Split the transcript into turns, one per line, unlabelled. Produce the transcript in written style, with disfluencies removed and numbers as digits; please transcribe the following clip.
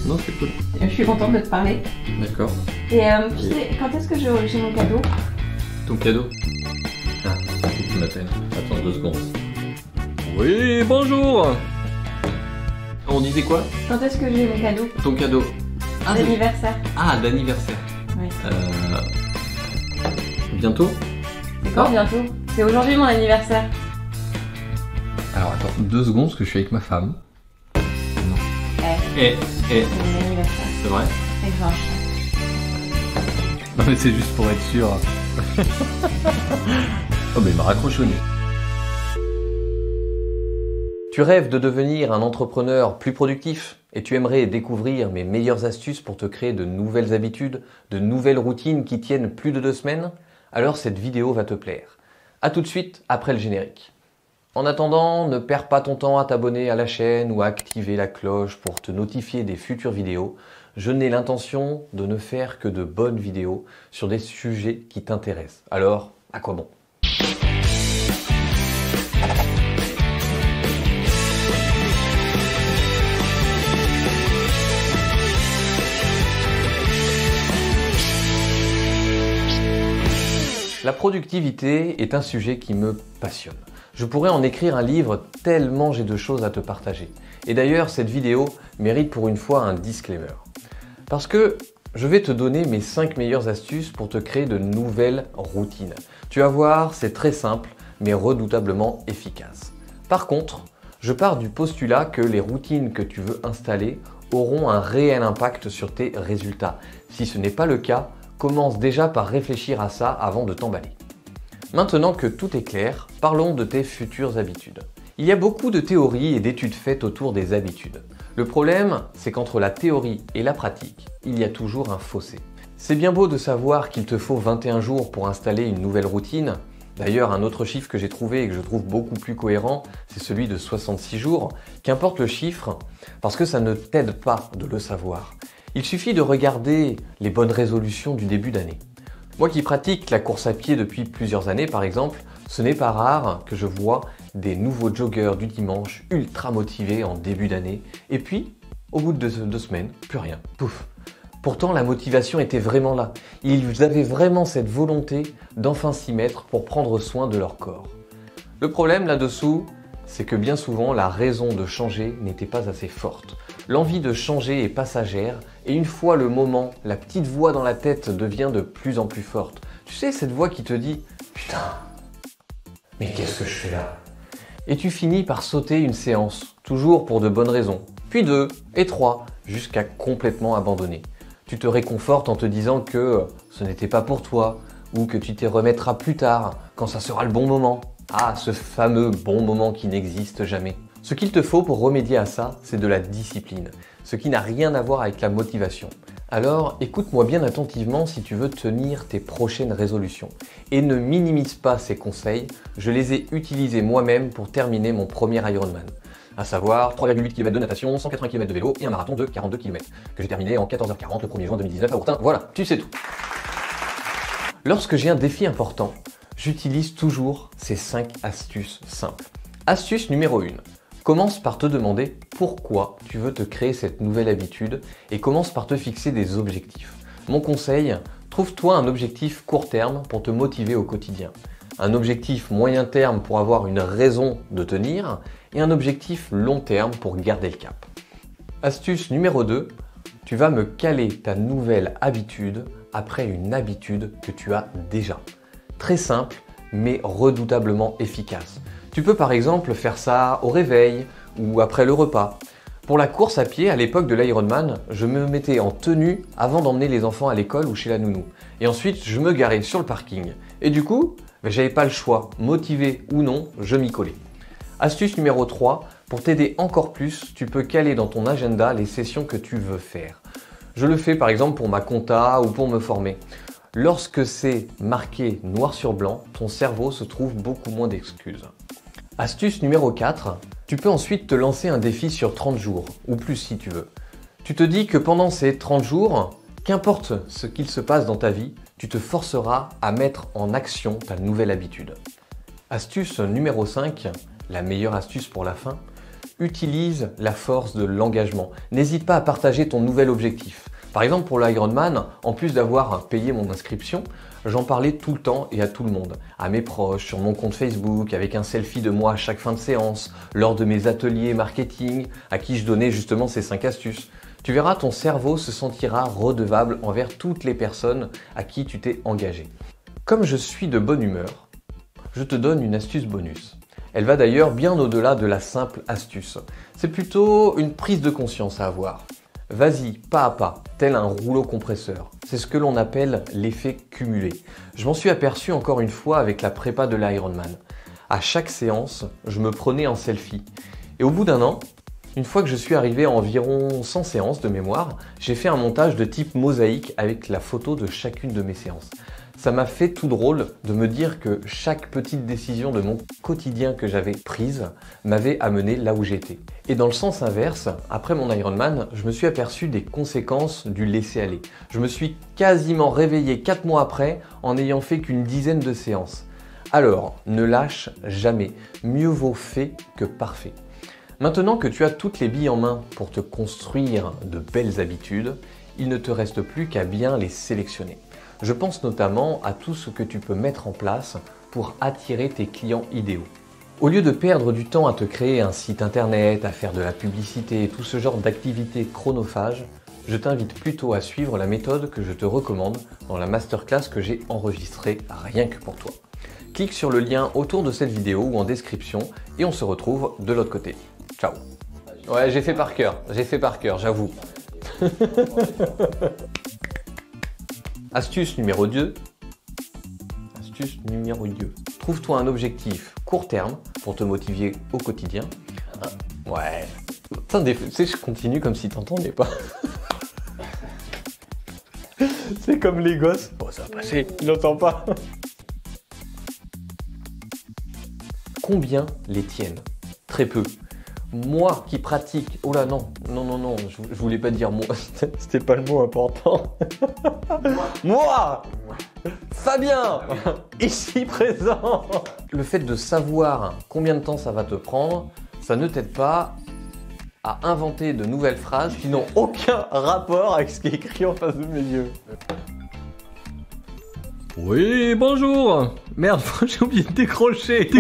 Non, c'est cool.
Je suis contente de te parler.
D'accord.
Et tu sais, quand est-ce que j'ai mon cadeau?
Ton cadeau? Ah, faut que tu m'appelles. Attends 2 secondes. Oui, bonjour. On disait quoi?
Quand est-ce que j'ai mon cadeau?
Ton cadeau.
D'anniversaire.
Ah, d'anniversaire.
Oui.
Bientôt?
C'est quand bientôt? C'est aujourd'hui mon anniversaire.
Alors attends 2 secondes parce que je suis avec ma femme.
C'est mon anniversaire.
C'est vrai?
Et je veux un chat.
Non mais c'est juste pour être sûr. Oh mais il m'a raccroché au nez. Tu rêves de devenir un entrepreneur plus productif et tu aimerais découvrir mes meilleures astuces pour te créer de nouvelles habitudes, de nouvelles routines qui tiennent plus de 2 semaines? Alors cette vidéo va te plaire. A tout de suite après le générique. En attendant, ne perds pas ton temps à t'abonner à la chaîne ou à activer la cloche pour te notifier des futures vidéos. Je n'ai l'intention de ne faire que de bonnes vidéos sur des sujets qui t'intéressent. Alors, à quoi bon? La productivité est un sujet qui me passionne. Je pourrais en écrire un livre tellement j'ai de choses à te partager. Et d'ailleurs, cette vidéo mérite pour une fois un disclaimer. Parce que je vais te donner mes 5 meilleures astuces pour te créer de nouvelles routines. Tu vas voir, c'est très simple, mais redoutablement efficace. Par contre, je pars du postulat que les routines que tu veux installer auront un réel impact sur tes résultats. Si ce n'est pas le cas, commence déjà par réfléchir à ça avant de t'emballer. Maintenant que tout est clair, parlons de tes futures habitudes. Il y a beaucoup de théories et d'études faites autour des habitudes. Le problème, c'est qu'entre la théorie et la pratique, il y a toujours un fossé. C'est bien beau de savoir qu'il te faut 21 jours pour installer une nouvelle routine. D'ailleurs, un autre chiffre que j'ai trouvé et que je trouve beaucoup plus cohérent, c'est celui de 66 jours. Qu'importe le chiffre, parce que ça ne t'aide pas de le savoir. Il suffit de regarder les bonnes résolutions du début d'année. Moi qui pratique la course à pied depuis plusieurs années par exemple, ce n'est pas rare que je vois des nouveaux joggeurs du dimanche ultra motivés en début d'année et puis, au bout de 2 semaines, plus rien, pouf. Pourtant la motivation était vraiment là. Ils avaient vraiment cette volonté d'enfin s'y mettre pour prendre soin de leur corps. Le problème là-dessous, c'est que bien souvent la raison de changer n'était pas assez forte. L'envie de changer est passagère et une fois le moment, la petite voix dans la tête devient de plus en plus forte. Tu sais, cette voix qui te dit « Putain, mais qu'est-ce que je fais là ?» Et tu finis par sauter une séance, toujours pour de bonnes raisons, puis 2 et 3, jusqu'à complètement abandonner. Tu te réconfortes en te disant que ce n'était pas pour toi ou que tu t'y remettras plus tard, quand ça sera le bon moment. Ah, ce fameux bon moment qui n'existe jamais. Ce qu'il te faut pour remédier à ça, c'est de la discipline, ce qui n'a rien à voir avec la motivation. Alors, écoute-moi bien attentivement si tu veux tenir tes prochaines résolutions. Et ne minimise pas ces conseils, je les ai utilisés moi-même pour terminer mon premier Ironman. À savoir 3,8 km de natation, 180 km de vélo et un marathon de 42 km, que j'ai terminé en 14h40 le 1er juin 2019 à Ourtin. Voilà, tu sais tout. Lorsque j'ai un défi important, j'utilise toujours ces 5 astuces simples. Astuce numéro 1. Commence par te demander pourquoi tu veux te créer cette nouvelle habitude et commence par te fixer des objectifs. Mon conseil, trouve-toi un objectif court terme pour te motiver au quotidien, un objectif moyen terme pour avoir une raison de tenir et un objectif long terme pour garder le cap. Astuce numéro 2, tu vas me caler ta nouvelle habitude après une habitude que tu as déjà. Très simple mais redoutablement efficace. Tu peux par exemple faire ça au réveil ou après le repas. Pour la course à pied, à l'époque de l'Ironman, je me mettais en tenue avant d'emmener les enfants à l'école ou chez la nounou. Et ensuite, je me garais sur le parking. Et du coup, j'avais pas le choix, motivé ou non, je m'y collais. Astuce numéro 3, pour t'aider encore plus, tu peux caler dans ton agenda les sessions que tu veux faire. Je le fais par exemple pour ma compta ou pour me former. Lorsque c'est marqué noir sur blanc, ton cerveau se trouve beaucoup moins d'excuses. Astuce numéro 4, tu peux ensuite te lancer un défi sur 30 jours, ou plus si tu veux. Tu te dis que pendant ces 30 jours, qu'importe ce qu'il se passe dans ta vie, tu te forceras à mettre en action ta nouvelle habitude. Astuce numéro 5, la meilleure astuce pour la fin, Utilise la force de l'engagement. N'hésite pas à partager ton nouvel objectif. Par exemple, pour l'Ironman, en plus d'avoir payé mon inscription, j'en parlais tout le temps et à tout le monde. À mes proches, sur mon compte Facebook, avec un selfie de moi à chaque fin de séance, lors de mes ateliers marketing, à qui je donnais justement ces 5 astuces. Tu verras, ton cerveau se sentira redevable envers toutes les personnes à qui tu t'es engagé. Comme je suis de bonne humeur, je te donne une astuce bonus. Elle va d'ailleurs bien au-delà de la simple astuce. C'est plutôt une prise de conscience à avoir. Vas-y, pas à pas, tel un rouleau compresseur. C'est ce que l'on appelle l'effet cumulé. Je m'en suis aperçu encore une fois avec la prépa de l'Ironman. À chaque séance, je me prenais en selfie. Et au bout d'un an, une fois que je suis arrivé à environ 100 séances de mémoire, j'ai fait un montage de type mosaïque avec la photo de chacune de mes séances. Ça m'a fait tout drôle de me dire que chaque petite décision de mon quotidien que j'avais prise m'avait amené là où j'étais. Et dans le sens inverse, après mon Ironman, je me suis aperçu des conséquences du laisser-aller. Je me suis quasiment réveillé 4 mois après en n'ayant fait qu'une dizaine de séances. Alors, ne lâche jamais. Mieux vaut fait que parfait. Maintenant que tu as toutes les billes en main pour te construire de belles habitudes, il ne te reste plus qu'à bien les sélectionner. Je pense notamment à tout ce que tu peux mettre en place pour attirer tes clients idéaux. Au lieu de perdre du temps à te créer un site internet, à faire de la publicité et tout ce genre d'activités chronophages, je t'invite plutôt à suivre la méthode que je te recommande dans la masterclass que j'ai enregistrée rien que pour toi. Clique sur le lien autour de cette vidéo ou en description et on se retrouve de l'autre côté. Ciao. Ouais, j'ai fait par cœur, j'avoue. Astuce numéro 2. Astuce numéro 2. Trouve-toi un objectif court terme pour te motiver au quotidien. Ouais. Putain, tu sais, je continue comme si t'entendais pas. C'est comme les gosses. Bon, ça va passer, il n'entend pas. Combien les tiennent? Très peu. Moi qui pratique, oh là non, je voulais pas dire moi, c'était pas le mot important. Moi Fabien, ici présent. Le fait de savoir combien de temps ça va te prendre, ça ne t'aide pas à inventer de nouvelles phrases qui n'ont aucun rapport avec ce qui est écrit en face de mes yeux. Oui, bonjour. Merde, j'ai oublié de décrocher.